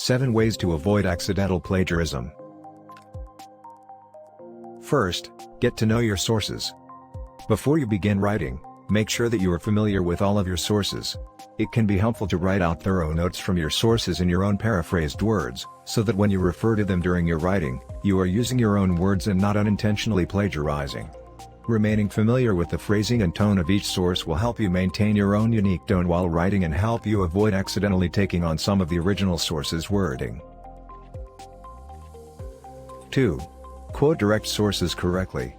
7 Ways to avoid accidental plagiarism. First, get to know your sources. Before you begin writing, make sure that you are familiar with all of your sources. It can be helpful to write out thorough notes from your sources in your own paraphrased words, so that when you refer to them during your writing, you are using your own words and not unintentionally plagiarizing. Remaining familiar with the phrasing and tone of each source will help you maintain your own unique tone while writing and help you avoid accidentally taking on some of the original source's wording. 2. Quote direct sources correctly.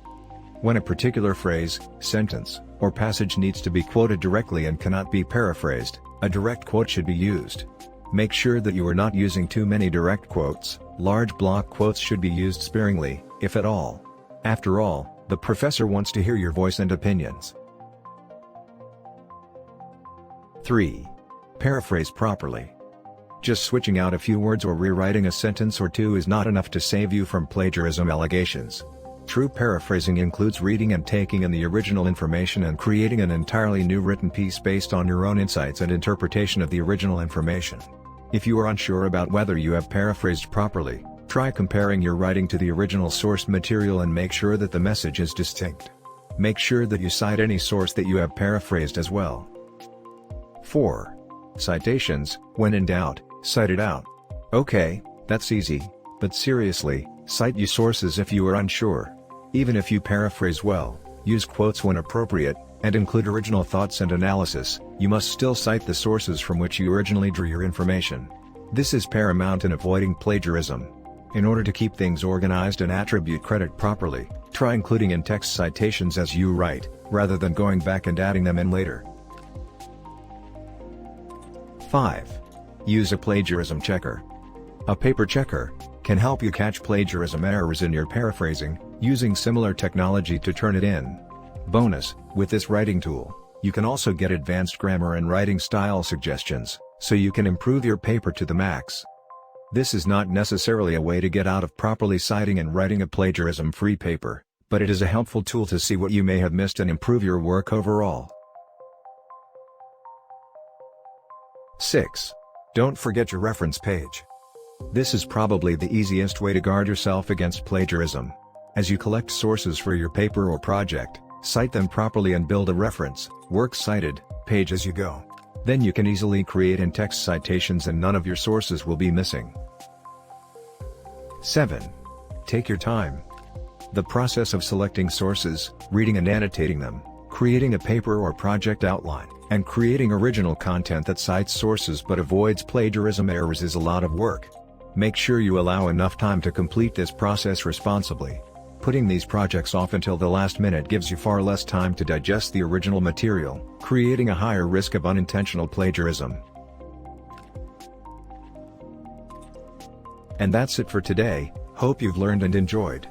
When a particular phrase, sentence, or passage needs to be quoted directly and cannot be paraphrased, a direct quote should be used. Make sure that you are not using too many direct quotes. Large block quotes should be used sparingly, if at all. After all, the professor wants to hear your voice and opinions. 3. Paraphrase properly. Just switching out a few words or rewriting a sentence or two is not enough to save you from plagiarism allegations. True paraphrasing includes reading and taking in the original information and creating an entirely new written piece based on your own insights and interpretation of the original information. If you are unsure about whether you have paraphrased properly, try comparing your writing to the original source material and make sure that the message is distinct. Make sure that you cite any source that you have paraphrased as well. 4. Citations. When in doubt, cite it out. Okay, that's easy, but seriously, cite your sources if you are unsure. Even if you paraphrase well, use quotes when appropriate, and include original thoughts and analysis, you must still cite the sources from which you originally drew your information. This is paramount in avoiding plagiarism. In order to keep things organized and attribute credit properly, try including in-text citations as you write, rather than going back and adding them in later. 5. Use a plagiarism checker. A paper checker can help you catch plagiarism errors in your paraphrasing, using similar technology to turn it in. Bonus, with this writing tool, you can also get advanced grammar and writing style suggestions, so you can improve your paper to the max. This is not necessarily a way to get out of properly citing and writing a plagiarism-free paper, but it is a helpful tool to see what you may have missed and improve your work overall. 6. Don't forget your reference page. This is probably the easiest way to guard yourself against plagiarism. As you collect sources for your paper or project, cite them properly and build a reference, works cited, page as you go. Then you can easily create in-text citations and none of your sources will be missing. 7. Take your time. The process of selecting sources, reading and annotating them, creating a paper or project outline, and creating original content that cites sources but avoids plagiarism errors is a lot of work. Make sure you allow enough time to complete this process responsibly. Putting these projects off until the last minute gives you far less time to digest the original material, creating a higher risk of unintentional plagiarism. And that's it for today. Hope you've learned and enjoyed.